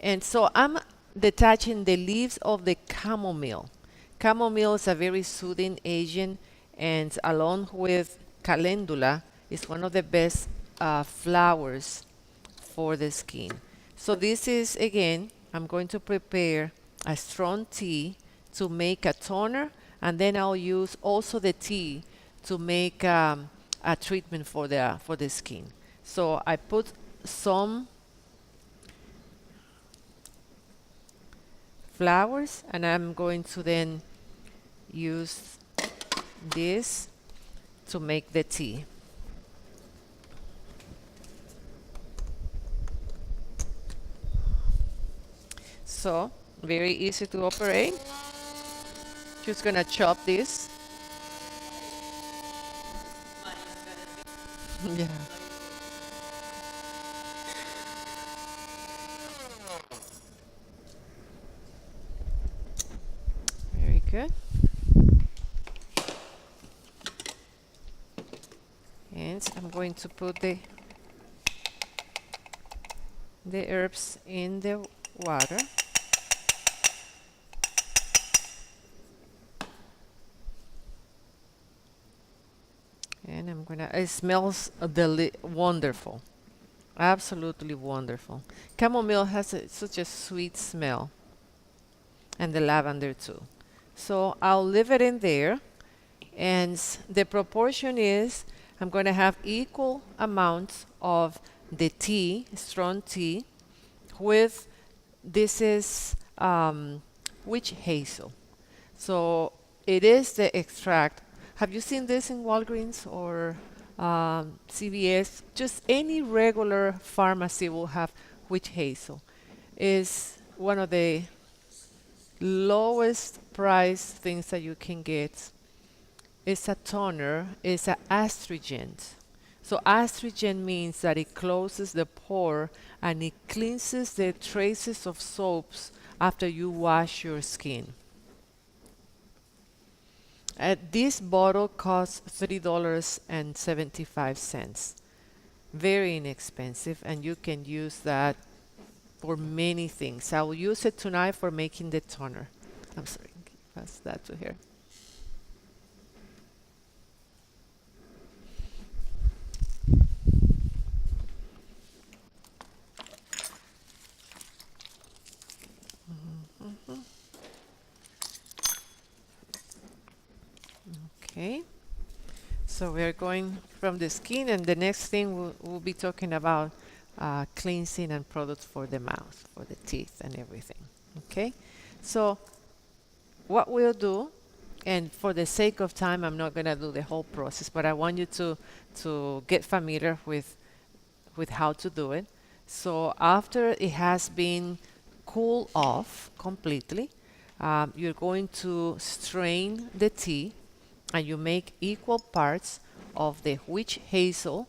And so I'm detaching the leaves of the chamomile. Chamomile is a very soothing agent, and along with calendula, is one of the best flowers for the skin. So this is, again, I'm going to prepare a strong tea to make a toner, and then I'll use also the tea to make a treatment for the skin. So I put some flowers, and I'm going to then use this to make the tea. So very easy to operate. Just gonna chop this. Yeah. Very good. And I'm going to put the herbs in the water. And I'm gonna, it smells wonderful. Absolutely wonderful. Chamomile has such a sweet smell, and the lavender too. So I'll leave it in there, and the proportion is I'm going to have equal amounts of the tea, strong tea, with this is witch hazel. So it is the extract. Have you seen this in Walgreens or CVS? Just any regular pharmacy will have witch hazel. is one of the lowest price things that you can get. It's a toner, it's an astringent. So astringent means that it closes the pore and it cleanses the traces of soaps after you wash your skin. This bottle costs $3.75. Very inexpensive, and you can use that for many things. I will use it tonight for making the toner. I'm sorry, pass that to her. Okay, so we are going from the skin, and the next thing we'll be talking about cleansing and products for the mouth, for the teeth, and everything. Okay, so what we'll do, and for the sake of time, I'm not going to do the whole process, but I want you to get familiar with how to do it. So after it has been cooled off completely, you're going to strain the tea, and you make equal parts of the witch hazel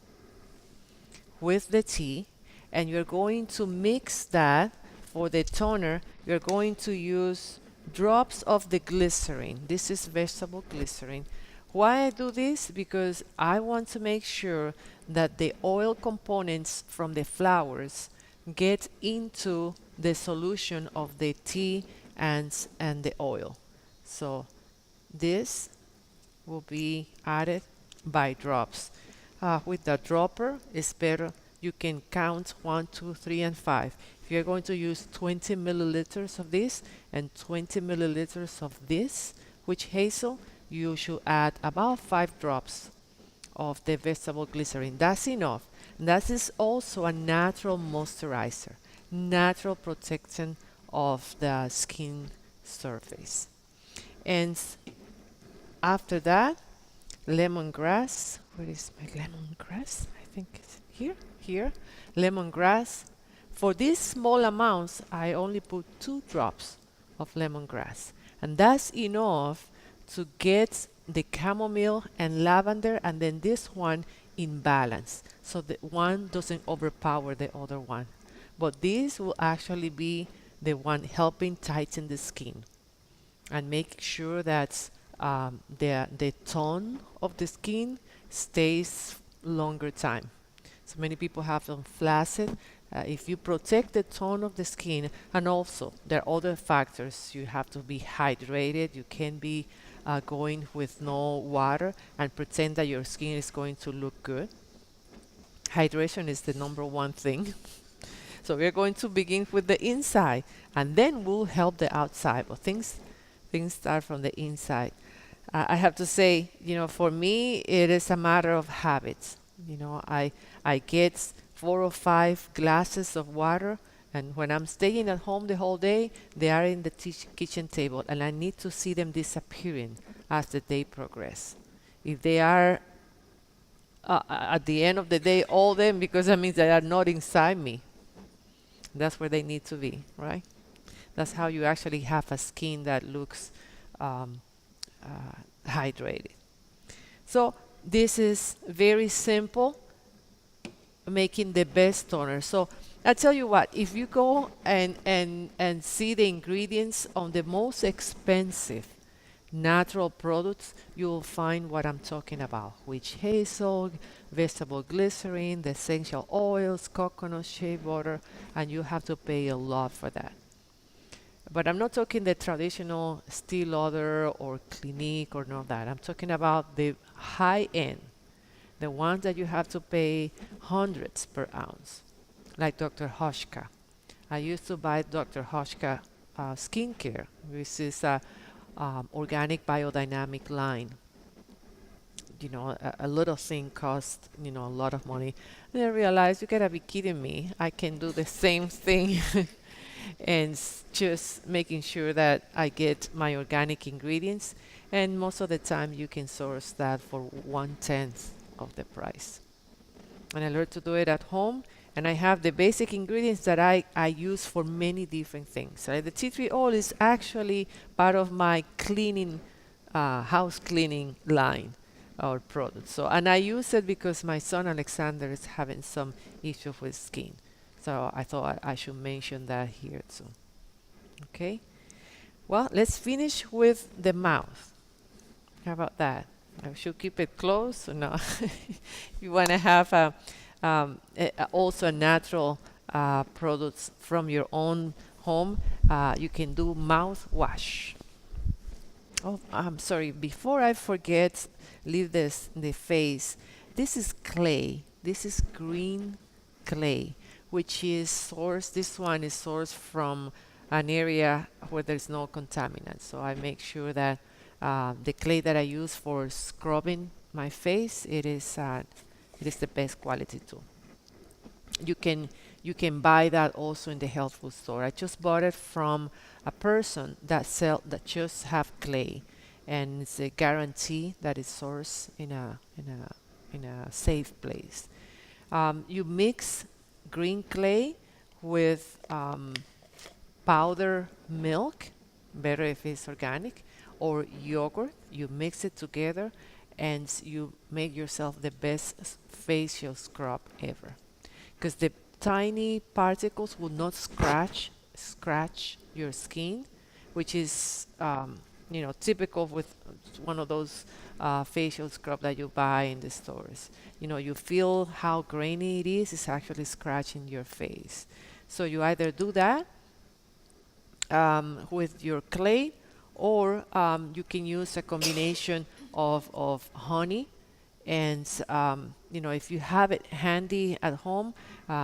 with the tea, and you're going to mix that. For the toner, you're going to use drops of the glycerin. This is vegetable glycerin. Why I do this? Because I want to make sure that the oil components from the flowers get into the solution of the tea and the oil. So this will be added by drops. With the dropper, it's better. You can count 1, 2, 3, and 5. If you're going to use 20 milliliters of this and 20 milliliters of this, witch hazel, you should add about 5 drops of the vegetable glycerin. That's enough. That is also a natural moisturizer, natural protection of the skin surface. And after that, lemongrass. Where is my lemongrass? I think it's here. Here, lemongrass. For these small amounts, I only put 2 drops of lemongrass, and that's enough to get the chamomile and lavender, and then this one in balance, so that one doesn't overpower the other one. But this will actually be the one helping tighten the skin and make sure that the tone of the skin stays longer time. So many people have them flaccid. If you protect the tone of the skin, and also there are other factors, you have to be hydrated. You can be going with no water and pretend that your skin is going to look good. Hydration is the number one thing. So we're going to begin with the inside, and then we'll help the outside. But things start from the inside. I have to say, for me, it is a matter of habits. I get 4 or 5 glasses of water, and when I'm staying at home the whole day, they are in the kitchen table, and I need to see them disappearing as the day progresses. If they are at the end of the day, all them, because that means they are not inside me. That's where they need to be, right? That's how you actually have a skin that looks hydrated. So this is very simple, making the best toner. So I tell you what, if you go and see the ingredients on the most expensive natural products, you will find what I'm talking about: witch hazel, vegetable glycerin, the essential oils, coconut, shea butter, and you have to pay a lot for that. But I'm not talking the traditional steel lauder or Clinique or none of that. I'm talking about the high end, the ones that you have to pay hundreds per ounce, like Dr. Hoshka. I used to buy Dr. Hoshka skincare, which is a organic biodynamic line. A little thing costs, a lot of money. And I realized, you gotta be kidding me. I can do the same thing and just making sure that I get my organic ingredients. And most of the time, you can source that for 1/10 of the price. And I learned to do it at home, And I have the basic ingredients that I use for many different things. Right? The tea tree oil is actually part of my cleaning, house cleaning line or product. So, and I use it because my son Alexander is having some issue with skin. So I thought I should mention that here too. Okay. Well, let's finish with the mouth. How about that? I should keep it close or no? You want to have also natural products from your own home. You can do mouthwash. Oh, I'm sorry. Before I forget, leave this the face. This is clay. This is green clay, which is sourced. This one is sourced from an area where there's no contaminants. So I make sure that the clay that I use for scrubbing my face, it is the best quality too. You can you can buy that also in the health food store. I just bought it from a person that just have clay, and it's a guarantee that it's sourced in a safe place. You mix green clay with powder milk, better if it's organic, or yogurt. You mix it together and you make yourself the best facial scrub ever. Because the tiny particles will not scratch your skin, which is typical with one of those facial scrub that you buy in the stores. You feel how grainy it is. It's actually scratching your face. So you either do that with your clay, or you can use a combination of honey and if you have it handy at home,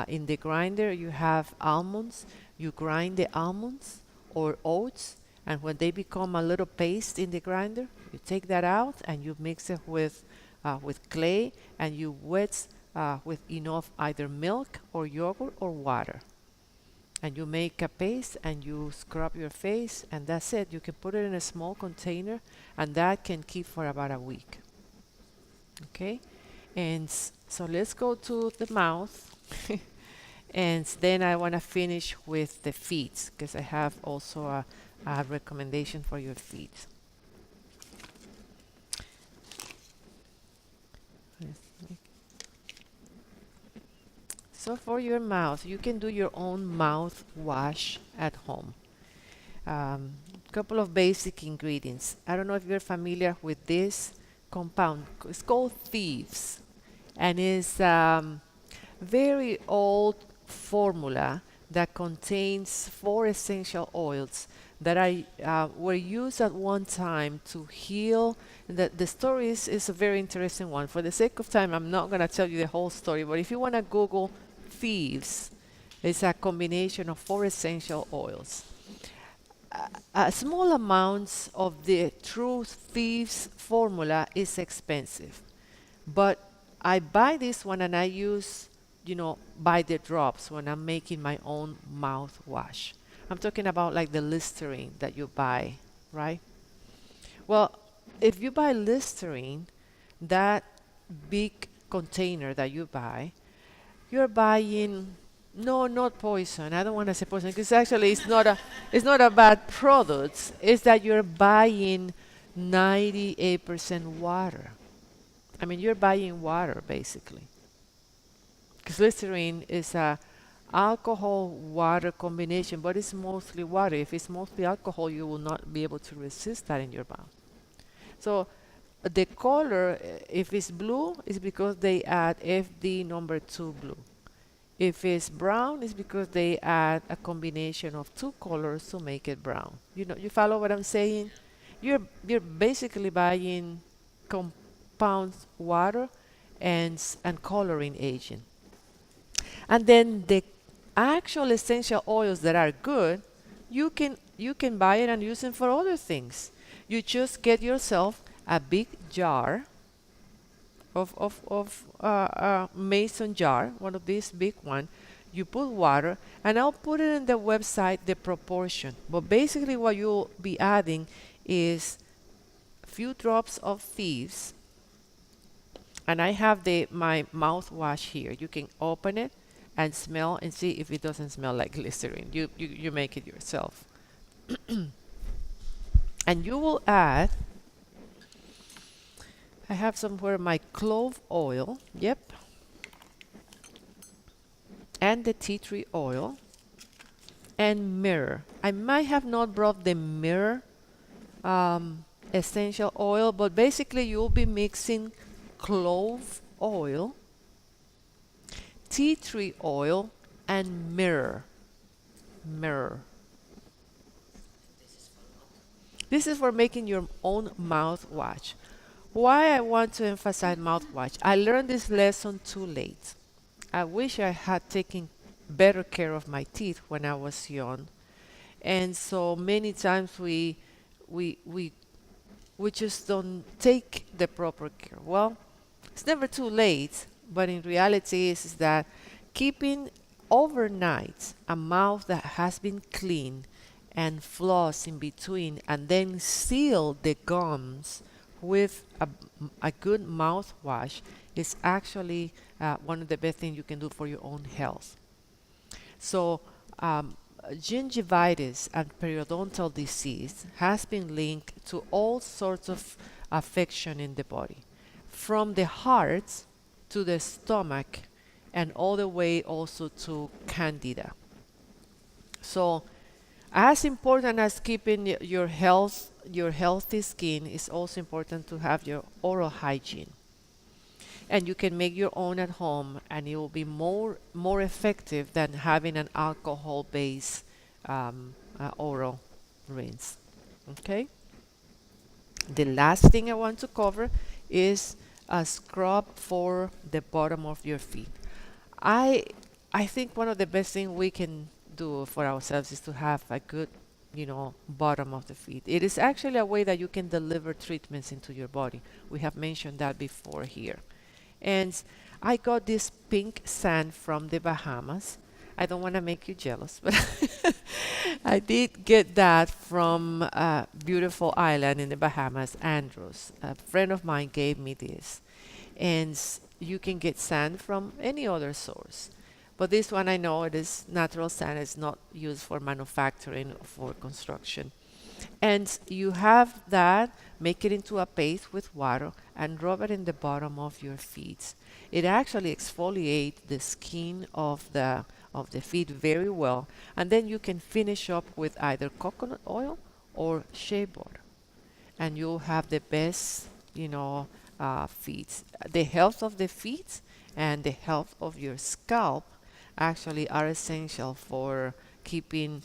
in the grinder you have almonds. You grind the almonds or oats, and when they become a little paste in the grinder, you take that out and you mix it with clay, and you wet with enough either milk or yogurt or water, and you make a paste and you scrub your face, and that's it. You can put it in a small container, and that can keep for about a week. Okay, and so let's go to the mouth. And then I want to finish with the feet, because I have also a recommendation for your feet. So for your mouth, you can do your own mouth wash at home. Couple of basic ingredients. I don't know if you're familiar with this compound. It's called thieves, and it's very old formula that contains 4 essential oils that were used at one time to heal. The story is a very interesting one. For the sake of time, I'm not going to tell you the whole story, but if you want to Google thieves, it's a combination of 4 essential oils. Small amounts of the true thieves formula is expensive, but I buy this one and I use, by the drops when I'm making my own mouthwash. I'm talking about like the Listerine that you buy, right? Well, if you buy Listerine, that big container that you buy, you're buying, no, not poison. I don't want to say poison because actually it's not a bad product. It's that you're buying 98% water. I mean, you're buying water basically. Because Listerine is a alcohol water combination, but it's mostly water. If it's mostly alcohol, you will not be able to resist that in your mouth. So the color, if it's blue, is because they add FD number 2 blue. If it's brown, it's because they add a combination of 2 colors to make it brown. You follow what I'm saying? You're basically buying compound water and coloring agent. And then the actual essential oils that are good, you can buy it and use them for other things. You just get yourself a big jar of mason jar, one of these big one. You put water, and I'll put it in the website the proportion. But basically, what you'll be adding is a few drops of thieves, and I have my mouthwash here. You can open it, and smell and see if it doesn't smell like glycerin. You make it yourself. And you will add, I have somewhere my clove oil, yep, and the tea tree oil, and myrrh. I might have not brought the myrrh essential oil, but basically you'll be mixing clove oil, tea tree oil, and myrrh. Myrrh. This is for making your own mouthwash. Why I want to emphasize mouthwash? I learned this lesson too late. I wish I had taken better care of my teeth when I was young. And so many times we we we just don't take the proper care. Well, it's never too late, but in reality is that keeping overnight a mouth that has been clean and floss in between and then seal the gums with a good mouthwash is actually one of the best things you can do for your own health. So, gingivitis and periodontal disease has been linked to all sorts of affection in the body, from the heart to the stomach, and all the way also to candida. So, as important as keeping your health, your healthy skin, is also important to have your oral hygiene. And you can make your own at home, and it will be more effective than having an alcohol based oral rinse. Okay. The last thing I want to cover is a scrub for the bottom of your feet. I I think one of the best things we can do for ourselves is to have a good, bottom of the feet. It is actually a way that you can deliver treatments into your body. We have mentioned that before here. And I got this pink sand from the Bahamas. I don't want to make you jealous, but I did get that from a beautiful island in the Bahamas, Andros. A friend of mine gave me this. And you can get sand from any other source. But this one I know it is natural sand. It's not used for manufacturing or for construction. And you have that, make it into a paste with water and rub it in the bottom of your feet. It actually exfoliates the skin of the feet very well. And then you can finish up with either coconut oil or shea butter. And you'll have the best, feet. The health of the feet and the health of your scalp actually are essential for keeping,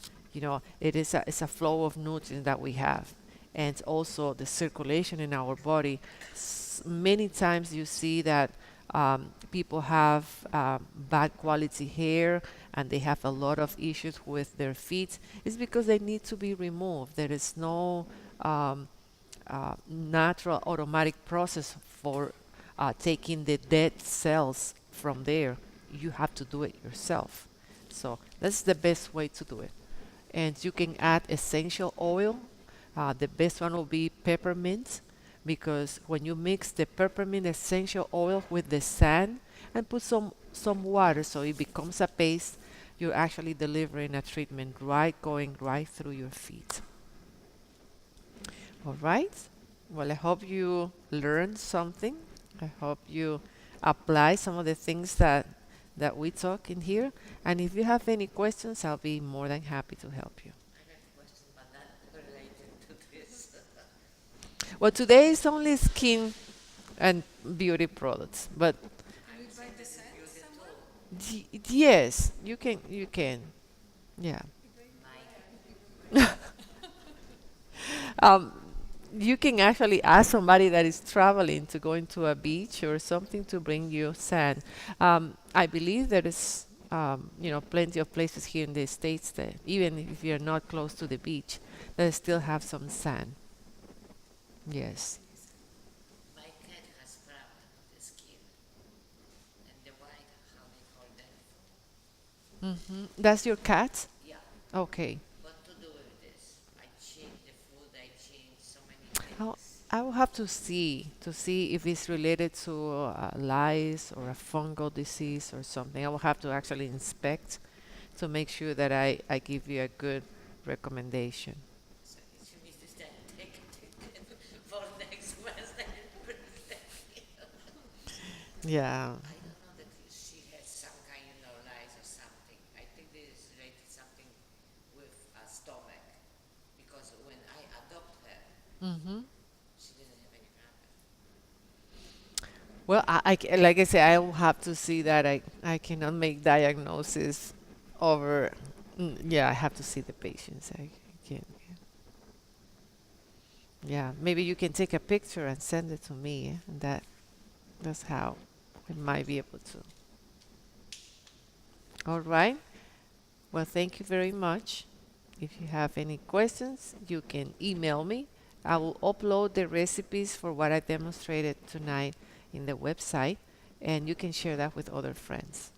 it's a flow of nutrients that we have. And also the circulation in our body. Many times you see that people have bad quality hair and they have a lot of issues with their feet. It's because they need to be removed. There is no natural automatic process for taking the dead cells from there. You have to do it yourself. So that's the best way to do it. And you can add essential oil. The best one will be peppermint, because when you mix the peppermint essential oil with the sand and put some water so it becomes a paste, you're actually delivering a treatment going right through your feet. All right. Well, I hope you learned something. I hope you apply some of the things that we talk in here. And if you have any questions, I'll be more than happy to help you. I have a question, but not related to this. Well, today is only skin and beauty products, but Can we buy the scent somewhere? yes, you can, yeah. My Um, you can actually ask somebody that is traveling to go into a beach or something to bring you sand. I believe there is, plenty of places here in the States that even if you're not close to the beach, they still have some sand. Yes. my cat has problem with the skin and the white, how they call that. That's your cat? Yeah. Okay. What to do with this? I change the food, I change so many How things. I will have to see if it's related to lice or a fungal disease or something. I will have to actually inspect to make sure that I give you a good recommendation. So you need to then take a ticket for next Wednesday. Yeah. I don't know that she has some kind, lice or something. I think this is related something with stomach because when I adopted her, Mm-hmm. she didn't have any problem. Well, like I said, I will have to see that. I cannot make diagnosis over. Yeah, I have to see the patients. I can. Yeah, maybe you can take a picture and send it to me, and that's how I might be able to. All right. Well, thank you very much. If you have any questions, you can email me. I will upload the recipes for what I demonstrated tonight in the website, and you can share that with other friends.